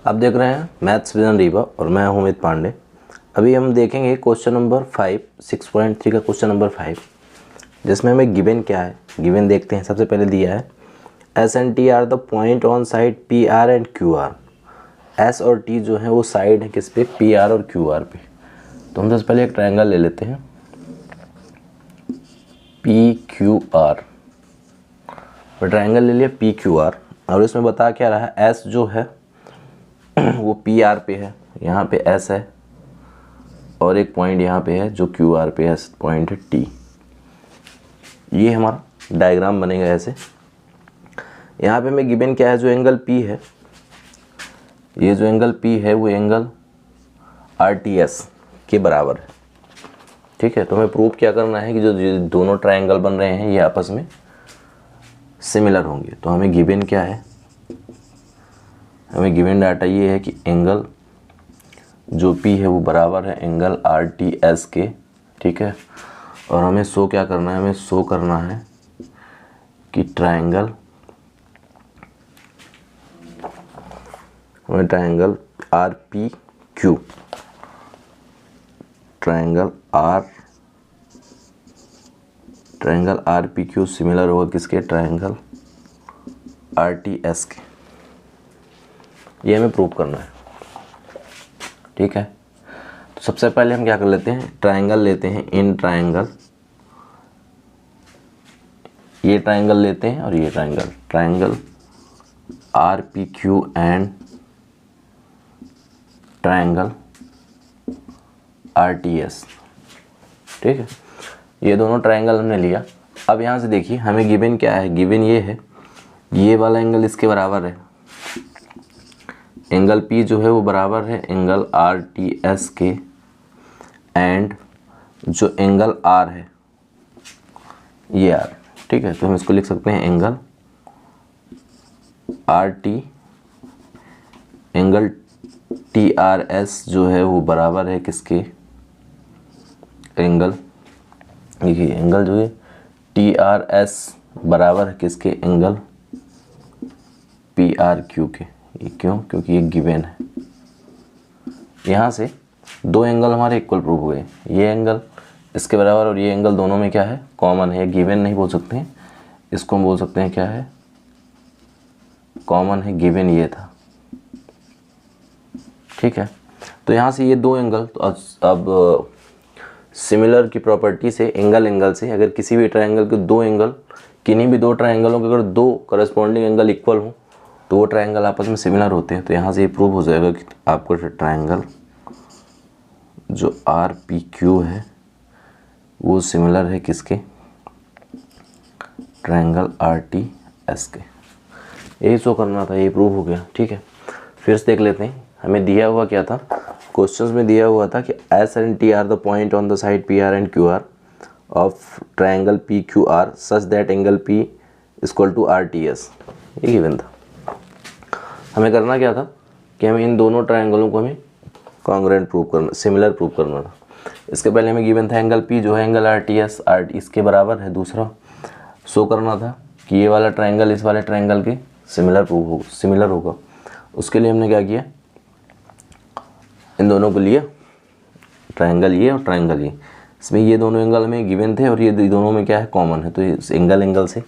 आप देख रहे हैं मैथ्स विजन रीवा और मैं हूं अमित पांडे। अभी हम देखेंगे क्वेश्चन नंबर 5 6.3 का क्वेश्चन नंबर 5, जिसमें हमें गिवन क्या है। गिवन देखते हैं। सबसे पहले दिया है S and T are the point on side P R and Q are. S और टी जो है वो साइड है किस पे, पी आर और क्यू आर पे। तो हम सबसे पहले एक ट्रायंगल ले लेते हैं पी क्यू आर। ट्रायंगल ले लिया पी क्यू आर और इसमें बता क्या रहा है, एस जो है वो पी आर पे है, यहाँ पे एस है और एक पॉइंट यहाँ पे है जो क्यू आर पे है, पॉइंट है टी। ये हमारा डायग्राम बनेगा ऐसे। यहाँ पे हमें गिवन क्या है, जो एंगल पी है, ये जो एंगल पी है वो एंगल आर टी एस के बराबर है। ठीक है, तो हमें प्रूव क्या करना है कि जो दोनों ट्रायंगल बन रहे हैं ये आपस में सिमिलर होंगे। तो हमें गिवन क्या है, हमें गिवन डाटा ये है कि एंगल जो P है वो बराबर है एंगल आर टी एस के। ठीक है, और हमें शो क्या करना है, हमें शो करना है कि triangle R P Q, triangle R P Q similar होगा किसके, ट्रायंगल आर टी एस के। ये हमें प्रूव करना है। ठीक है, तो सबसे पहले हम क्या कर लेते हैं, ट्रायंगल लेते हैं। इन ट्रायंगल, ये ट्रायंगल लेते हैं और ये triangle R P Q and triangle are T S. ठीक है, ये दोनों ट्रायंगल हमने लिया। अब यहाँ से देखिए हमें गिवन क्या है, गिवन ये है ये वाला एंगल इसके बराबर है, एंगल P जो है वो बराबर है एंगल आर टी एस के, एंड जो एंगल R है ये R। ठीक है, तो हम इसको लिख सकते हैं angle R T, angle T R S जो है वो बराबर है किसके, एंगल, देखिए एंगल जो है टी आर एस बराबर है किसके, एंगल पी आर क्यू के। ये क्यों, क्योंकि ये गिवन है। यहाँ से दो एंगल हमारे इक्वल प्रूव हुए, ये एंगल इसके बराबर और ये एंगल दोनों में क्या है, कॉमन है। गिवन नहीं बोल सकते हैं इसको, हम बोल सकते हैं क्या है, कॉमन है। गिवन ये था। ठीक है, तो यहाँ से ये दो एंगल, तो अब सिमिलर की प्रॉपर्टी से एंगल से अगर किसी भी ट्रायंगल के दो एंगल, किन्हीं भी दो ट्रायंगलों के अगर दो करस्पॉन्डिंग एंगल इक्वल हो तो वो ट्रायंगल आपस में सिमिलर होते हैं। तो यहाँ से ये प्रूव हो जाएगा कि आपका ट्रायंगल जो आर पी क्यू है वो सिमिलर है किसके, ट्रायंगल आर टी एस के। यही शो करना था, ये प्रूव हो गया। ठीक है, फिर से देख लेते हैं। हमें दिया हुआ क्या था, क्वेश्चंस में दिया हुआ था कि S and T are the point on the side P R and Q R of triangle P Q R such that angle P equal to R T S. ये गिवन था। हमें करना क्या था कि हमें इन दोनों ट्रायंगलों को हमें कॉन्ग्रुएंट प्रूव करना, सिमिलर प्रूव करना था। इसके पहले हमें गिवन था एंगल पी जो है एंगल आर टी एस, आर इसके बराबर है। दूसरा शो करना था कि ये वाला ट्रायंगल इस वाले ट्रायंगल के सिमिलर होगा। उसके लिए हमने क्या किया, इन दोनों को लिया, ट्रायंगल ये और ट्रायंगल ये। इसमें ये दोनों एंगल हमें गिवन थे और ये दोनों में क्या है, कॉमन है। तो इस एंगल से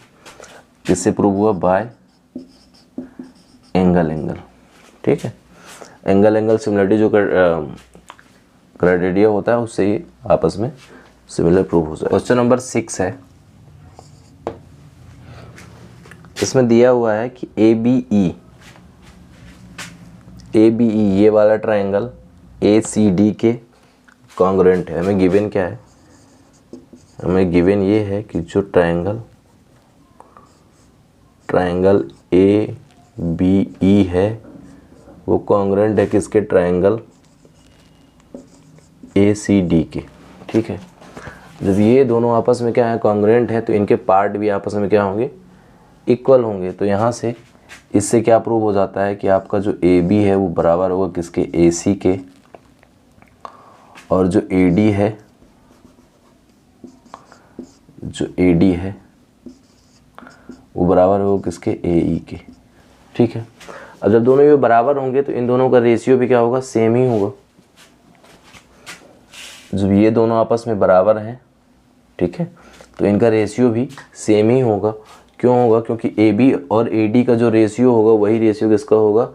किससे प्रूव हुआ, बाय एंगल। ठीक है, एंगल सिमिलरिटी जो क्राइटेरिया होता है उससे ही आपस में सिमिलर प्रूव हो जाए। क्वेश्चन नंबर 6 है। इसमें दिया हुआ है कि ए बी ई ये वाला ट्रायंगल ए सी डी के कॉन्ग्रुएंट है। हमें गिवन क्या है, हमें गिवन ये है कि जो ट्रायंगल ए बी ई है वो कॉन्ग्रुएंट है किसके, ट्रायंगल ए सी डी के। ठीक है, जब ये दोनों आपस में क्या है, कॉन्ग्रुएंट है, तो इनके पार्ट भी आपस में क्या होंगे, इक्वल होंगे। तो यहाँ से इससे क्या प्रूव हो जाता है कि आपका जो ए बी है वो बराबर होगा किसके, ए सी के, और जो ए डी है वो बराबर होगा किसके, ए ई के। ठीक है, अब जब दोनों ये बराबर होंगे तो इन दोनों का रेशियो भी क्या होगा, सेम ही होगा। जब ये दोनों आपस में बराबर हैं, ठीक है, तो इनका रेशियो भी सेम ही होगा। क्यों होगा, क्योंकि ए बी और ए डी का जो रेशियो होगा वही रेशियो किसका होगा,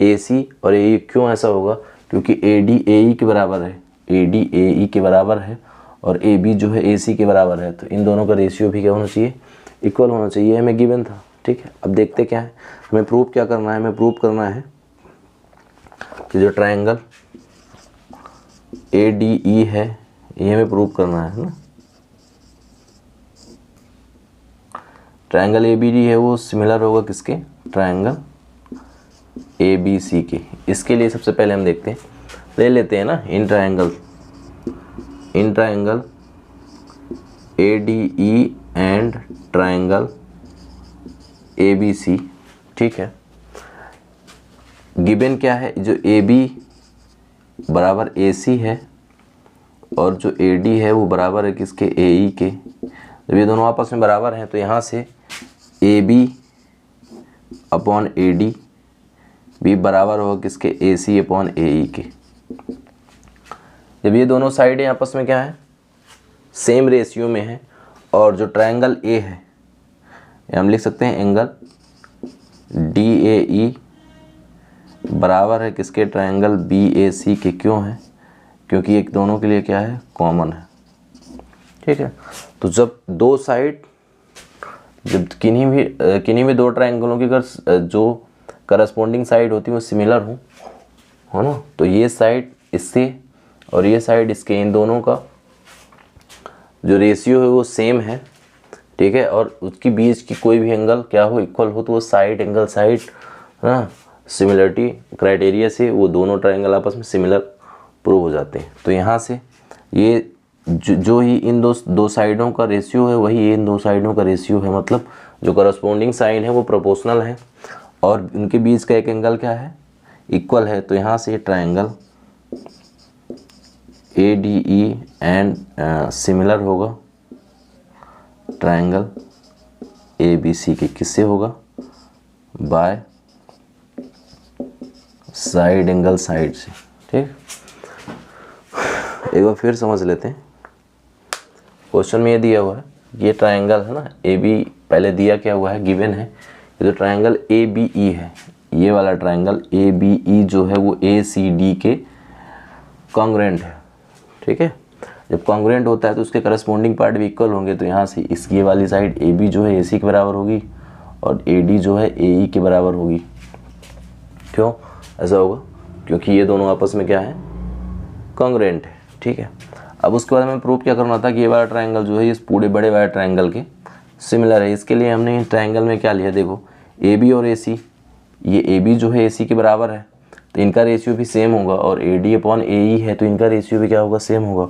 ए सी और ए ई। क्यों ऐसा होगा, क्योंकि ए डी ए ई के बराबर है, ए डी ए ई के बराबर है और ए बी जो है ए सी के बराबर है। तो इन दोनों का रेशियो भी क्या होना चाहिए, इक्वल होना चाहिए। हमें गिवन था, ठीक है। अब देखते क्या है, हमें प्रूव क्या करना है, हमें प्रूव करना है कि जो ट्रायंगल ए डी ई है ये हमें प्रूव करना है ना। ट्रायंगल ए बी डी है वो सिमिलर होगा किसके, ट्रायंगल ए बी सी के। इसके लिए सबसे पहले हम देखते हैं, ले लेते हैं ना in triangle A D E and triangle A B C, ठीक है। गिवन क्या है, जो ए बी बराबर ए सी है और जो ए डी है वो बराबर है किसके, ए ई के। जब ये दोनों आपस में बराबर हैं तो यहाँ से A B upon A D भी बराबर होगा किसके, ए सी अपॉन ए ई के। जब ये दोनों साइडें आपस में क्या है, सेम रेशियो में है, और जो ट्रायंगल ए है हम लिख सकते हैं एंगल डी ए ई बराबर है किसके, ट्रायंगल बी ए सी के। क्यों है, क्योंकि एक दोनों के लिए क्या है, कॉमन है, ठीक है। तो जब दो साइड, जब किन्हीं भी दो ट्रायंगलों की अगर जो करस्पॉन्डिंग साइड होती है वो सिमिलर हो, है ना, तो ये साइड इससे और ये साइड इसके, इन दोनों का जो रेशियो है वो सेम है, ठीक है। और उसकी बीच की कोई भी एंगल क्या हो, इक्वल हो, तो वो साइड एंगल साइड, है ना, सिमिलरिटी क्राइटेरिया से वो दोनों ट्रायंगल आपस में सिमिलर प्रूव हो जाते हैं। तो यहाँ से ये जो ही इन दो साइडों का रेशियो है वही इन दो साइडों का रेशियो है। मतलब जो करस्पॉन्डिंग साइड है वो प्रोपोर्शनल है और उनके बीच का एक एंगल क्या है, इक्वल है। तो यहाँ से triangle A D E and similar होगा ट्रायंगल ए बी सी के। किससे होगा, बाय साइड एंगल साइड से, ठीक। एक बार फिर समझ लेते हैं। क्वेश्चन में ये दिया हुआ है, ये ट्रायंगल है ना ए बी, पहले दिया क्या हुआ है, गिवन है। ये जो ट्रायंगल ए बी ई है, ये वाला ट्रायंगल ए बी ई जो है वो ए सी डी के कॉन्ग्रुएंट है, ठीक है। जब कॉन्ग्रुएंट होता है तो उसके करस्पॉन्डिंग पार्ट भी इक्वल होंगे। तो यहाँ से इस ये वाली साइड ए बी जो है ए सी के बराबर होगी और ए डी जो है ए ई के बराबर होगी। क्यों ऐसा होगा, क्योंकि ये दोनों आपस में क्या है, कॉन्ग्रुएंट है, ठीक है। अब उसके बाद हमें प्रूव क्या करना था कि ये वाला ट्रायंगल जो है इस पूरे बड़े वाले ट्रायंगल के सिमिलर है। इसके लिए हमने ट्रायंगल में क्या लिया, देखो ए बी और ए सी, ये ए बी जो है ए सी के बराबर है तो इनका रेशियो भी सेम होगा, और ए डी अपॉन ए ई है तो इनका रेशियो भी क्या होगा, सेम होगा।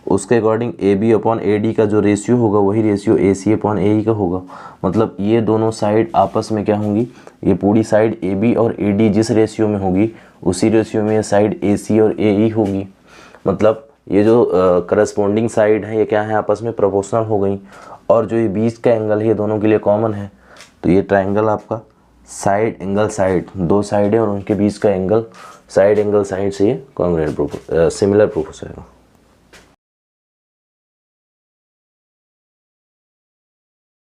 उसके according A B upon A D का जो रेशियो होगा वही रेशियो ए सी अपॉन ए ई का होगा। मतलब ये दोनों साइड आपस में क्या होंगी, ये पूरी साइड ए बी और ए डी जिस रेशियो में होगी उसी रेशियो में ये साइड ए सी और ए ई होगी। मतलब ये जो करस्पॉन्डिंग साइड है ये क्या है, आपस में प्रोपोर्शनल हो गई, और जो ये बीच का एंगल है ये दोनों के लिए कॉमन है। तो ये ट्रायंगल आपका साइड एंगल साइड, दो साइड है और उनके बीच का एंगल साइड एंगल साइड से ये कॉन्ग्रुएंट सिमिलर प्रूफ हो जाएगा।